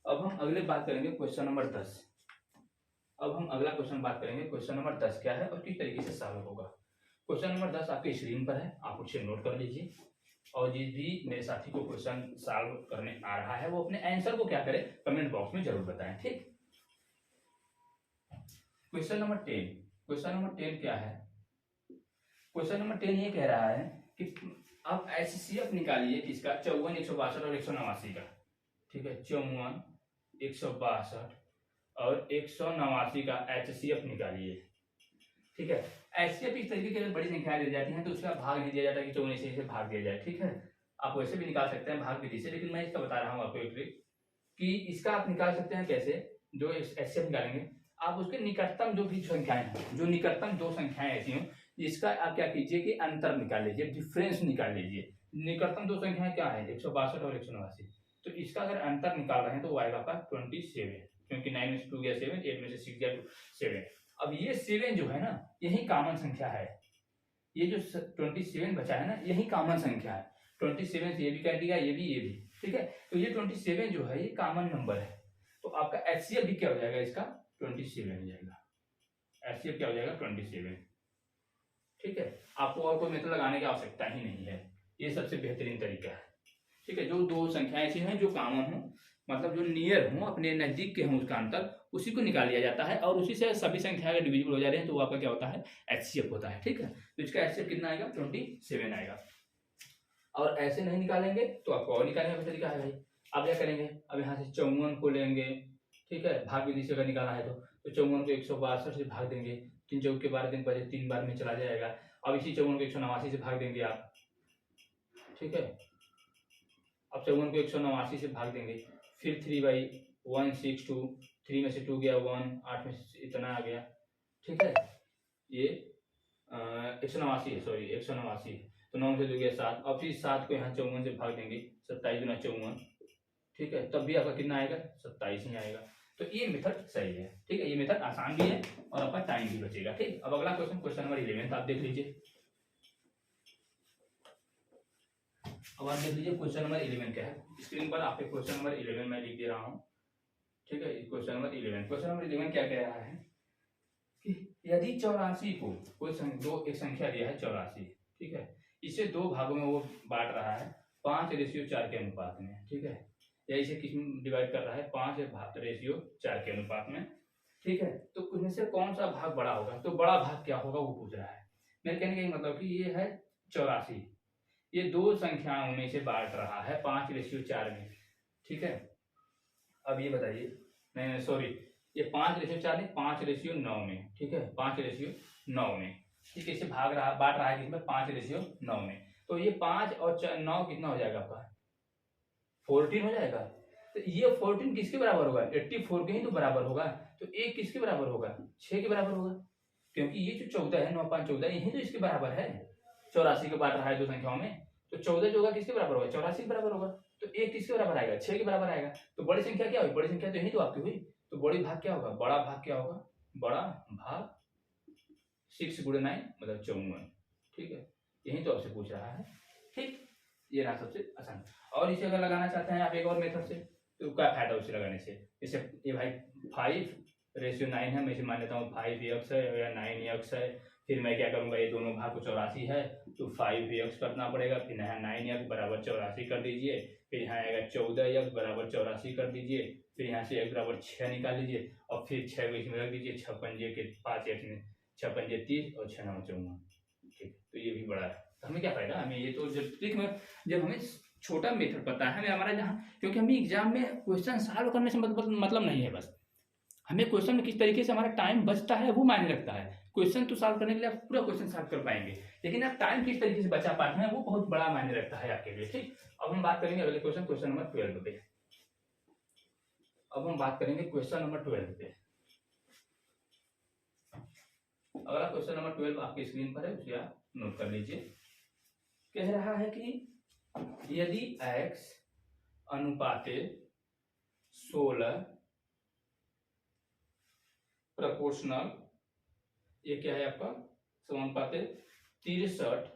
अब हम अगले बात करेंगे क्वेश्चन नंबर 10। अब हम अगला क्वेश्चन बात करेंगे, क्वेश्चन नंबर 10 क्या है और किस तरीके से सॉल्व होगा। क्वेश्चन नंबर 10 आपके स्क्रीन पर है, आप उसे नोट कर लीजिए। और जिस भी मेरे साथी को क्वेश्चन सॉल्व करने आ रहा है वो अपने आंसर को क्या करे कमेंट बॉक्स में जरूर बताएं, ठीक। क्वेश्चन नंबर 10, क्वेश्चन नंबर 10 क्या है, क्वेश्चन नंबर 10 ये कह रहा है कि आप HCF निकालिए किसका 54, 162 और 189 का, ठीक है। 54, 162 और 189 का HCF निकालिए, ठीक है। HCF इस तरीके की बड़ी संख्याएं दी जाती हैं तो उसका भाग नहीं दिया जाता कि 54 से भाग दिया जाए, ठीक है। आप वैसे भी निकाल सकते हैं भाग विधि से, लेकिन मैं इसका बता रहा हूँ आपको एक ट्रिक कि इसका आप निकाल सकते हैं कैसे। जो HCF निकालेंगे आप उसके निकटतम जो भी संख्याएं हैं, जो निकटतम दो संख्याएं ऐसी हों इसका आप क्या कीजिए कि अंतर निकाल लीजिए, डिफरेंस निकाल लीजिए। निकटतम दो संख्याएं क्या है 162 और 189, तो इसका अगर अंतर निकाल रहे हैं तो वो आएगा आपका 27, क्योंकि 9 में से 2 गया 7, 8 में से 6 गया 7। अब ये 7 जो है ना यही कॉमन संख्या है, ये जो 27 बचा है ना यही कॉमन संख्या है। 27 से ये भी काट दिया, ये भी, ठीक है। तो ये 27 जो है ये कॉमन नंबर है, तो आपका HCF भी क्या हो जाएगा इसका 27 हो जाएगा। HCF क्या हो जाएगा 27, ठीक है। आपको और कोई मेथड लगाने की आवश्यकता ही नहीं है, ये सबसे बेहतरीन तरीका है, ठीक है। जो दो संख्याएं ऐसी हैं जो कॉमन हो, मतलब जो नियर हो, अपने नजदीक के हों, उसका अंतर उसी को निकाल लिया जाता है और उसी से सभी संख्या अगर डिविजिबल हो जा रहे हैं तो वो आपका क्या होता है HCF होता है, ठीक है। तो इसका HCF कितना आएगा 27 आएगा। और ऐसे नहीं निकालेंगे तो आपको और निकालने का तरीका है भाई। आप क्या करेंगे, अब यहाँ से 54 को लेंगे, ठीक है, भाग विधि से अगर निकालना है तो 54 को 162 से भाग देंगे, 3 चौक के 12 दिन बजे 3 बार में चला जाएगा। अब इसी 54 को 189 से भाग देंगे आप, ठीक है। अब 54 को 189 से भाग देंगे, फिर 3/162, 3 में से 2 गया 1, 8 में से इतना आ गया, ठीक है। ये 189 है, सॉरी 189, तो 9 में से 2 गया 7। अब फिर 7 को यहाँ 54 से भाग देंगे, 27 गुना 54, ठीक है, तब भी आपका कितना आएगा 27 ही आएगा। तो ये मेथड सही है, ठीक है, ये मेथड आसान भी है और आपका टाइम भी बचेगा, ठीक। अब अगला क्वेश्चन, क्वेश्चन नंबर 11 आप देख लीजिए। अब आप देख लीजिए क्वेश्चन नंबर 11 क्या है, स्क्रीन पर आपके क्वेश्चन नंबर 11 मैं लिख दे रहा हूँ, ठीक है। क्वेश्चन नंबर 11, क्वेश्चन नंबर 11 क्या कह रहा है कि यदि 84 को कोई एक संख्या दिया है 84, ठीक है, इसे दो भागों में वो बांट रहा है 5:4 के अनुपात में, ठीक है, या इसे किस में डिवाइड कर रहा है 5:4 के अनुपात में, ठीक है। तो उनमें से कौन सा भाग बड़ा होगा, तो बड़ा भाग क्या होगा वो पूछ रहा है। मेरे कहने का मतलब कि ये है 84, ये दो संख्याओं में से बांट रहा है 5:4 में, ठीक है। अब ये बताइए, नहीं सॉरी, ये 5:4 नहीं 5:9 में, ठीक है, 5:9 में, ठीक है, इसे बांट रहा है किसमें 5:9 में। तो ये 5 और 9 कितना हो जाएगा आपका 14 हो जाएगा। तो ये 14 किसके बराबर होगा 84 के ही तो बराबर होगा। तो एक किसके बराबर होगा 6 के बराबर होगा, क्योंकि ये जो 14 है 9 5 14 यही तो इसके बराबर है। 84 के बांट रहा है दो संख्याओं में, तो 14 जो होगा किसके बराबर होगा 84 के बराबर होगा। तो एक किसके बराबर आएगा 6 के बराबर आएगा। तो बड़ी संख्या क्या हुई, बड़ी संख्या तो यही तो आपकी हुई। तो बड़ी भाग क्या होगा, बड़ा भाग क्या होगा, बड़ा भाग 6 × 9 मतलब 54, ठीक है, यही तो आपसे पूछ रहा है। ठीक, ये रहा सबसे आसान। और इसे अगर लगाना चाहते हैं आप एक और मेथड से, तो क्या फायदा उसे लगाने से। जैसे ये भाई 5:9 है, मैं इसे मान लेता हूँ 5x है या 9x है। फिर मैं क्या करूँगा, ये दोनों भाग को 84 है तो 5x करना पड़ेगा, फिर यहाँ 9x बराबर 84 कर दीजिए, फिर यहाँ आएगा 14x बराबर 84 कर दीजिए, फिर यहाँ से x बराबर 6 निकाल लीजिए और फिर 6 को इसमें रख दीजिए, 6 पंजे के 5x में 6 पंजे 30 और 6 9 54। ठीक, तो ये भी बड़ा है। तो हमें क्या फायदा, हमें ये तो जब ट्रिक में जब हमें छोटा मेथड पता है, हमें हमारा जहाँ, क्योंकि हमें एग्जाम में क्वेश्चन सॉल्व करने से मतलब नहीं है, बस हमें क्वेश्चन में किस तरीके से हमारा टाइम बचता है वो मायने रखता है। क्वेश्चन तो सॉल्व करने के लिए आप पूरा क्वेश्चन सॉल्व कर पाएंगे, लेकिन आप टाइम किस तरीके से बचा पाते हैं वो बहुत बड़ा मायने रखता है आपके लिए। ठीक, अब हम बात करेंगे अगले क्वेश्चन नंबर 12 पे। अब हम बात करेंगे क्वेश्चन नंबर 12 पे। अगला क्वेश्चन नंबर 12 आपकी स्क्रीन पर है, उसे आप नोट कर लीजिए। कह रहा है कि यदि x अनुपाते 16 प्रोपोर्शनल, ये क्या है आपका समानुपाते 63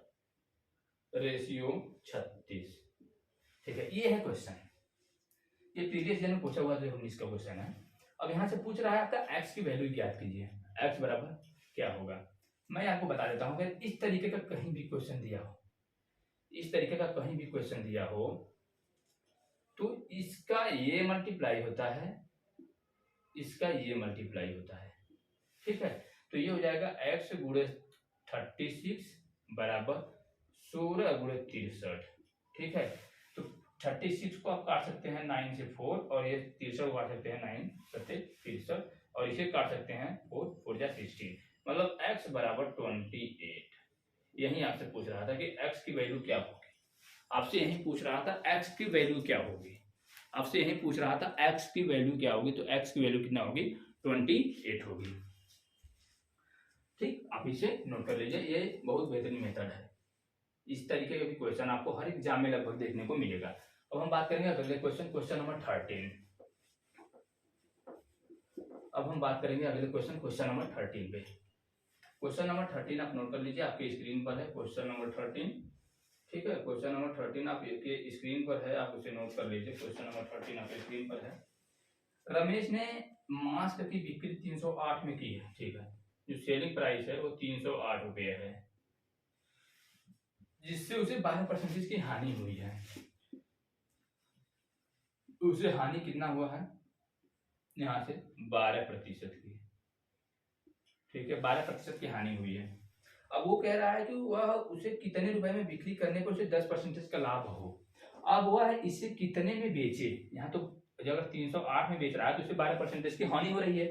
रेशियो 36। ठीक है, ये है क्वेश्चन, ये प्रीवियस ईयर में पूछा हुआ 2019 का क्वेश्चन है। अब यहाँ से पूछ रहा है आपका x की वैल्यू ज्ञात कीजिए, x बराबर क्या होगा। मैं आपको बता देता हूँ, अगर इस तरीके का कहीं भी क्वेश्चन दिया हो, इस तरीके का कहीं भी क्वेश्चन दिया हो तो इसका ये मल्टीप्लाई होता है, इसका ये मल्टीप्लाई होता है। ठीक है, तो ये हो जाएगा x गुणे 36 बराबर 16 गुणे 63। ठीक है, तो 36 को आप काट सकते हैं 9 से 4 और ये 63 को काट सकते हैं 9 सत्ते 63 और इसे काट सकते हैं 4 4 जा 16, मतलब x बराबर 28। यही आपसे पूछ रहा था कि x की वैल्यू क्या होगी, आपसे यही पूछ रहा था x की वैल्यू क्या होगी, आपसे यही पूछ रहा था x की वैल्यू क्या होगी। तो x की वैल्यू कितना होगी, 28 होगी। ठीक, आप इसे नोट कर लीजिए, ये बहुत बेहतरीन मेथड है। इस तरीके का भी क्वेश्चन आपको हर एग्जाम में लगभग देखने को मिलेगा। अब हम बात करेंगे अगले क्वेश्चन नंबर 13। अब हम बात करेंगे अगले क्वेश्चन नंबर 13 पे। क्वेश्चन नंबर 13 आप नोट कर लीजिए, आपके स्क्रीन पर है क्वेश्चन नंबर 13। ठीक है, क्वेश्चन नंबर 13 आपके स्क्रीन पर है, आप उसे नोट कर लीजिए। क्वेश्चन नंबर 13 आपके स्क्रीन पर है। रमेश ने मास्क की बिक्री 308 में की है। ठीक है, जो सेलिंग प्राइस है वो 308 रुपये है, जिससे उसे 12% की हानि हुई है। उसे हानि कितना हुआ है, यहाँ से 12% की। ठीक है, 12% की हानि हुई है। अब वो कह रहा है कि वह उसे कितने रुपए में बिक्री करने को उसे 10% का लाभ हो। अब वह इसे कितने में बेचे, यहाँ तो अगर 308 में बेच रहा है तो उसे 12% की हानि हो रही है।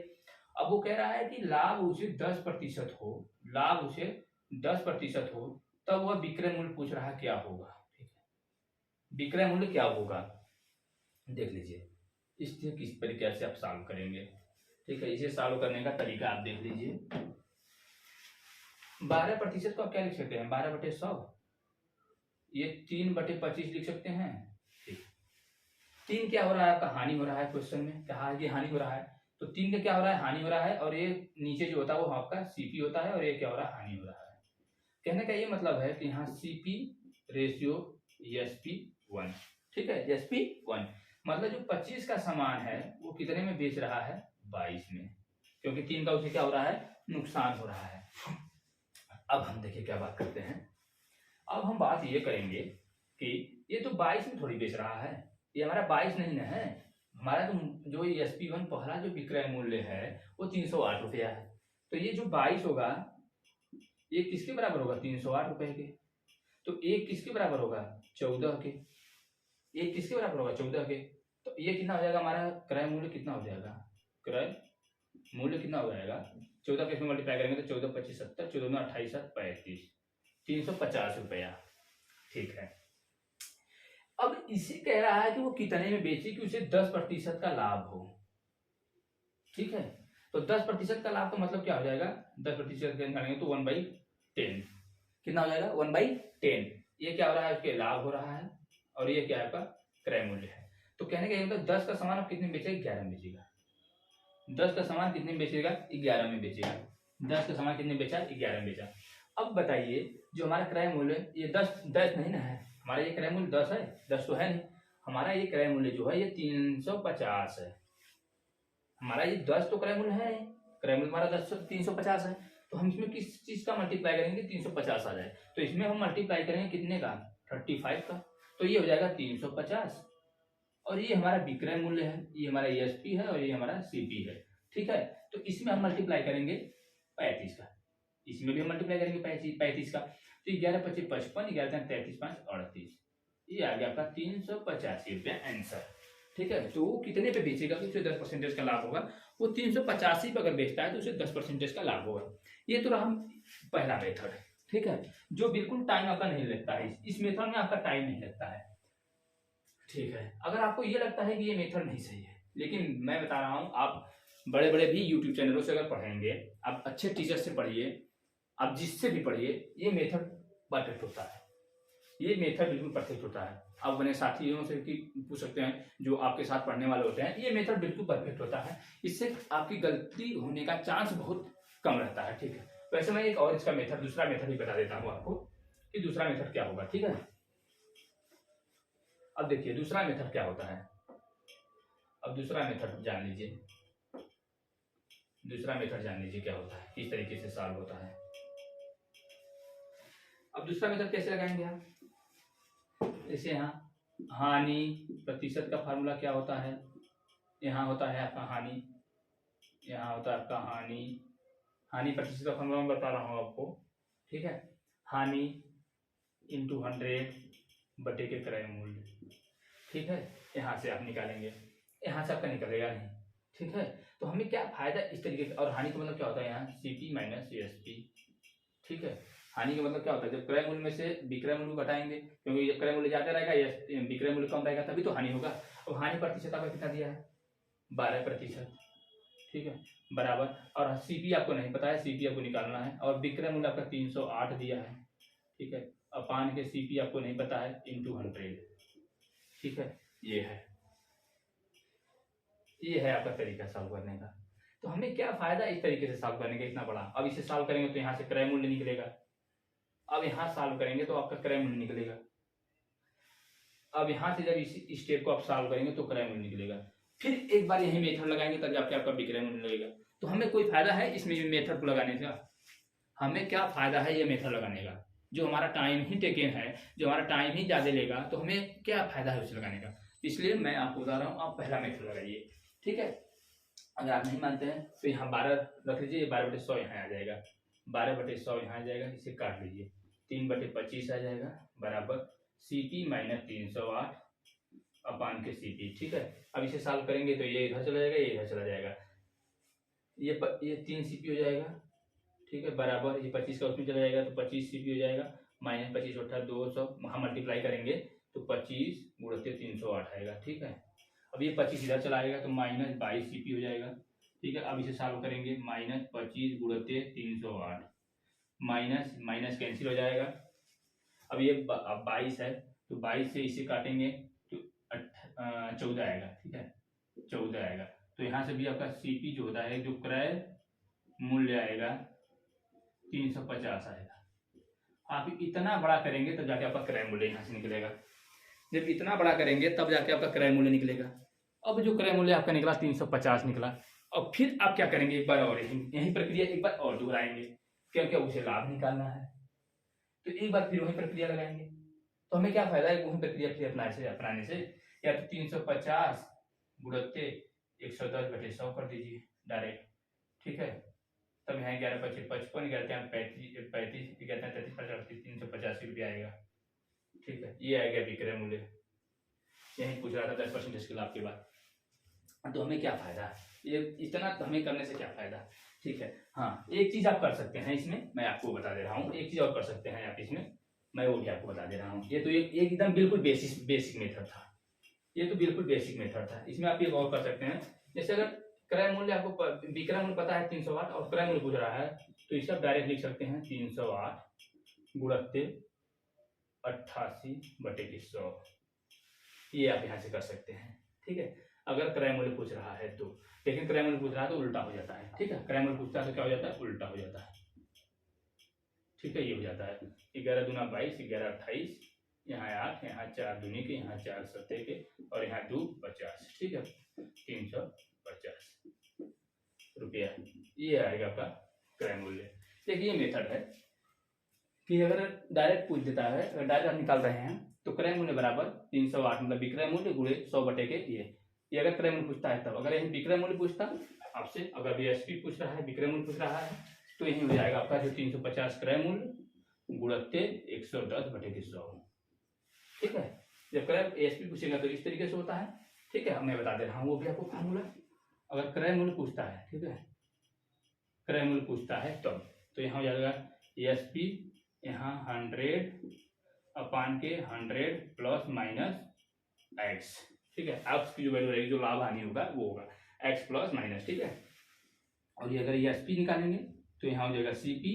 अब वो कह रहा है कि लाभ उसे 10% हो, लाभ उसे 10% हो, तब वह विक्रय मूल्य पूछ रहा है क्या होगा। ठीक है, विक्रय मूल्य क्या होगा देख लीजिए, इससे किस तरीके से आप सॉल्व करेंगे। ठीक है, इसे सॉल्व करने का तरीका आप देख लीजिए। 12% को आप क्या लिख सकते हैं, 12/100, ये 3/25 लिख सकते हैं। ठीक, 3 क्या हो रहा है आपका, हानि हो रहा है। क्वेश्चन में कहा है कि हानि हो रहा है, तो 3 का क्या हो रहा है, हानि हो रहा है, और ये नीचे जो होता है वो आपका सीपी होता है, और ये क्या हो रहा है, हानि हो रहा है। कहने का ये मतलब है कि यहाँ सीपी रेशियो एसपी 1। ठीक है, एसपी 1 मतलब जो 25 का सामान है वो कितने में बेच रहा है, 22 में, क्योंकि 3 का उसे क्या हो रहा है, नुकसान हो रहा है। अब हम देखिए क्या बात करते हैं। अब हम बात ये करेंगे कि ये तो 22 में थोड़ी बेच रहा है, ये हमारा 22 नहीं ना है, हमारा तो जो SP1 पहला जो विक्रय मूल्य है वो 308 रुपया है। तो ये जो 22 होगा ये किसके बराबर होगा, 308 रुपए के। तो एक किसके बराबर होगा, 14 के। एक किसके बराबर होगा, 14 के। तो ये कितना हो जाएगा, हमारा क्रय मूल्य कितना हो जाएगा, क्रय मूल्य कितना हो जाएगा, 14 के इसमें मल्टीप्लाई करेंगे तो 14 25 70, 14 में 28 7 35, 350 रुपया। ठीक है, अब इसी कह रहा है कि वो कितने में बेचे कि उसे 10% का लाभ हो। ठीक है, तो 10% का लाभ का मतलब क्या हो जाएगा, 10% निकालेंगे तो 1/10 कितना हो जाएगा, 1/10। ये क्या हो रहा है, उसके लाभ हो रहा है, और ये क्या है आपका क्रय मूल्य है। तो कहने का मतलब 10 का सामान आप कितने में बेचेगा, 11 में बेचेगा। 10 का सामान कितने में बेचेगा, 11 में बेचेगा। 10 का सामान कितने बेचा, 11 में बेचा। अब बताइए जो हमारा क्रय मूल्य ये 10 नहीं ना है, हमारा ये क्रय मूल्य 10 है, 10 तो है नहीं, हमारा ये क्रय मूल्य जो है ये 350 है। हमारा ये 10 तो क्रय मूल्य है, क्रय मूल्य हमारा 10 350 है, तो हम इसमें किस चीज का मल्टीप्लाई करेंगे 350 आ जाए, तो इसमें हम मल्टीप्लाई करेंगे कितने का 35 का, तो ये हो जाएगा 350। और ये हमारा विक्रय मूल्य है, ये हमारा ESP है और ये हमारा CP है, ठीक है। तो इसमें हम मल्टीप्लाई करेंगे 35 का, इसमें भी हम मल्टीप्लाई करेंगे 35 का, तो 11 × 25 = 55, 11 × 33 = 5 = 38, ये आ गया आपका 385 रुपया आंसर, ठीक है। तो वो कितने पे बेचेगा तो उसे 10% का लाभ होगा, वो 385 पे अगर बेचता है तो उसे 10% का लाभ होगा। ये तो रहा पहला मेथड, ठीक है, जो बिल्कुल टाइम आपका नहीं लगता है, इस मेथड में आपका टाइम नहीं लगता है, ठीक है। अगर आपको ये लगता है कि ये मेथड नहीं सही है, लेकिन मैं बता रहा हूँ, आप बड़े बड़े भी यूट्यूब चैनलों से अगर पढ़ेंगे, आप अच्छे टीचर से पढ़िए, आप जिससे भी पढ़िए, ये मेथड परफेक्ट होता है, ये मेथड बिल्कुल परफेक्ट होता है। आप अपने साथियों से पूछ सकते हैं जो आपके साथ पढ़ने वाले होते हैं, ये मेथड बिल्कुल परफेक्ट होता है, इससे आपकी गलती होने का चांस बहुत कम रहता है, ठीक है। वैसे मैं एक और इसका मेथड, दूसरा मेथड भी बता देता हूँ आपको कि दूसरा मेथड क्या होगा, ठीक है। अब देखिए दूसरा मेथड क्या होता है, अब दूसरा मेथड जान लीजिए, दूसरा मेथड जान लीजिए क्या होता है, किस तरीके से सॉल्व होता है। अब दूसरा मेथड कैसे लगाएंगे आप, जैसे यहाँ हानि प्रतिशत का फार्मूला क्या होता है, यहाँ होता है आपका हानि, यहाँ होता है आपका हानि प्रतिशत का फार्मूला मैं बता रहा हूँ आपको, ठीक है। हानि × 100 बटे के क्रय मूल्य, ठीक है, यहाँ से आप निकालेंगे, यहाँ से आपका निकलेगा नहीं, ठीक है। तो हमें क्या फायदा इस तरीके का, और हानि का मतलब क्या होता है यहाँ CP - ESP, ठीक है। हानि का मतलब क्या होता है, जब क्रय मूल्य में से विक्रय मूल्य को घटाएंगे, क्योंकि जब क्रय मूल्य ज्यादा रहेगा या विक्रय मूल्य कम रहेगा तभी तो हानि होगा। अब हानि प्रतिशत आपका कितना दिया है 12%, ठीक है, बराबर, और CP आपको नहीं पता है, CP आपको निकालना है, और विक्रय मूल्य आपका 308 दिया है, ठीक है, अपान के CP आपको नहीं पता है × 100, ठीक है। ये है आपका तरीका सॉल्व करने का। तो हमें क्या फायदा इस तरीके से सॉल्व करने का इतना बड़ा। अब इसे सॉल्व करेंगे तो यहाँ से क्रय मूल्य निकलेगा, अब यहाँ सॉल्व करेंगे तो आपका क्रय मूल्य निकलेगा, अब यहाँ से जब इस स्टेप को आप सॉल्व करेंगे तो क्रय मूल्य निकलेगा, फिर एक बार यही मेथड लगाएंगे तब जाके आपका विक्रय मूल्य लगेगा। तो हमें कोई फायदा है इसमें मेथड को लगाने का, हमें क्या फायदा है ये मेथड लगाने का, जो हमारा टाइम ही टेकन है, जो हमारा टाइम ही ज्यादा लेगा, तो हमें क्या फायदा है उसे लगाने का। इसलिए मैं आपको बता रहा हूँ, आप पहला मेथड लगाइए, ठीक है। अगर आप नहीं मानते हैं तो यहाँ 12 रख लीजिए, 12/100 यहाँ आ जाएगा, 12/100 यहाँ आ जाएगा, इसे काट लीजिए, 3/25 आ जाएगा, बराबर CP - 308 अपान के CP, ठीक है। अब इसे सॉल्व करेंगे तो ये इधर चला जाएगा, ये इधर चला जाएगा, ये 3 CP हो जाएगा, ठीक है, बराबर ये 25 का उसमें चला जाएगा तो 25 CP हो जाएगा, -25 × 200, वहाँ मल्टीप्लाई करेंगे तो 25 × 308 आएगा, ठीक है। अब ये 25 इधर चला आएगा तो -22 CP हो जाएगा, ठीक है। अब इसे सॉल्व करेंगे, -25 × 308, माइनस कैंसिल हो जाएगा। अब ये 22 है तो 22 से इसे काटेंगे तो 14 आएगा, ठीक है, 14 आएगा। तो यहाँ से भी आपका CP जो होता है, जो क्रय मूल्य आएगा 350 आएगा। आप इतना बड़ा करेंगे तब जाके आपका क्रय मूल्य यहाँ से निकलेगा, जब इतना बड़ा करेंगे तब जाके आपका क्रय मूल्य निकलेगा। अब जो क्रय मूल्य आपका निकला 350 निकला, और फिर आप क्या करेंगे, एक बार और यही प्रक्रिया एक बार और दोहराएंगे, क्योंकि उसे लाभ निकालना है, तो एक बार फिर वही प्रक्रिया लगाएंगे। तो हमें क्या फायदा है वही प्रक्रिया फिर अपनाने से, या तो 350 गुणित 110/100 कर दीजिए डायरेक्ट, ठीक है। तब यहाँ 11 × 25 = 55, 11 × 35 11 × 33 = 38, 385 रुपया आएगा, ठीक है। ये आएगा विक्रय मूल्य, यही पूछ रहा था 10% के लाभ के बाद। तो हमें क्या फायदा है, ये इतना तो हमें करने से क्या फायदा, ठीक है। हाँ, एक चीज आप कर सकते हैं इसमें, मैं आपको बता दे रहा हूँ, एक चीज और कर सकते हैं आप इसमें, मैं वो भी आपको बता दे रहा हूँ। ये तो एकदम बिल्कुल बेसिक मेथड था, ये तो बिल्कुल बेसिक मेथड था। इसमें आप एक और कर सकते हैं, जैसे अगर क्रय मूल्य आपको विक्रय मूल्य पता है 308 और क्रय मूल्य पूछ रहा है, तो इसे आप डायरेक्ट लिख सकते हैं 308 गुणित 88/100, ये आप यहाँ से कर सकते हैं, ठीक है। अगर क्रय मूल्य पूछ रहा है तो, लेकिन क्रय मूल्य पूछ रहा है तो उल्टा हो जाता है, ठीक है। क्रय मूल्य पूछता है तो क्या हो जाता है, उल्टा हो जाता है, ठीक है। ये हो जाता है 11 × 2 = 22, 11 × 28 यहाँ 8, यहाँ 4 दूनी के, यहाँ 4 सत्ते के, और यहाँ 2 50। ठीक है, 350 रुपया, ये आएगा आपका क्रय मूल्य। देखिए ये मेथड है कि अगर डायरेक्ट पूछ देता है, अगर डायरेक्ट आप निकाल रहे हैं तो क्रय मूल्य बराबर 308 मतलब विक्रय मूल्य गुणे 100 बटे के ये अगर क्रय मूल्य पूछता है तब। अगर यही विक्रय मूल्य पूछता आपसे, अगर बीएसपी पूछ रहा है, विक्रय मूल्य पूछ रहा है, तो यही हो जाएगा आपका जो 350 क्रय मूल्य गुणित 110 बटे के 100। ठीक है, जब क्रय एएसपी पूछेगा तो इस तरीके से होता है। ठीक है, मैं बता दे रहा हूँ वो भी आपको फार्मूला। अगर क्रय मूल्य पूछता है, ठीक है, क्रय मूल्य पूछता है तब तो यहाँ हो जाएगा एएसपी यहाँ 100 अपान के 100 प्लस माइनस एक्स। ठीक है, एक्स की जो वैल्यू रहेगी, जो लाभ हानि होगा वो होगा एक्स प्लस माइनस। ठीक है, और ये अगर एएसपी निकालेंगे तो यहाँ हो जाएगा सीपी,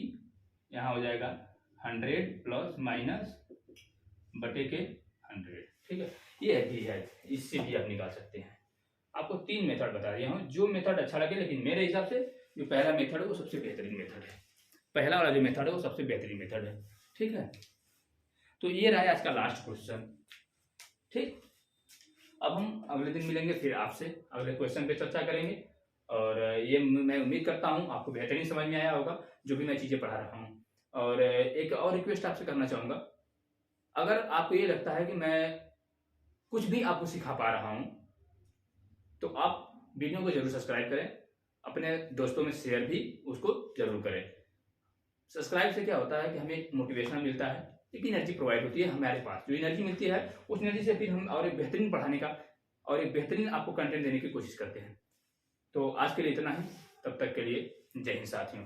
यहाँ हो जाएगा 100 प्लस माइनस बटे के 100। ठीक है, ये भी है, इससे भी आप निकाल सकते हैं। आपको 3 मेथड बता दिया हूँ, जो मेथड अच्छा लगे, लेकिन मेरे हिसाब से जो पहला मेथड है वो सबसे बेहतरीन मेथड है। पहला वाला जो मेथड है वो सबसे बेहतरीन मेथड है। ठीक है, तो ये रहा आज का लास्ट क्वेश्चन। ठीक, अब हम अगले दिन मिलेंगे, फिर आपसे अगले क्वेश्चन पे चर्चा करेंगे। और ये मैं उम्मीद करता हूँ आपको बेहतरीन समझ में आया होगा जो भी मैं चीज़ें पढ़ा रहा हूँ। और एक और रिक्वेस्ट आपसे करना चाहूँगा, अगर आपको ये लगता है कि मैं कुछ भी आपको सिखा पा रहा हूँ तो आप वीडियो को जरूर सब्सक्राइब करें, अपने दोस्तों में शेयर भी उसको जरूर करें। सब्सक्राइब से क्या होता है कि हमें मोटिवेशन मिलता है, एक एनर्जी प्रोवाइड होती है हमारे पास। जो एनर्जी मिलती है उस एनर्जी से फिर हम और एक बेहतरीन पढ़ाने का और एक बेहतरीन आपको कंटेंट देने की कोशिश करते हैं। तो आज के लिए इतना ही, तब तक के लिए जय हिंद साथियों।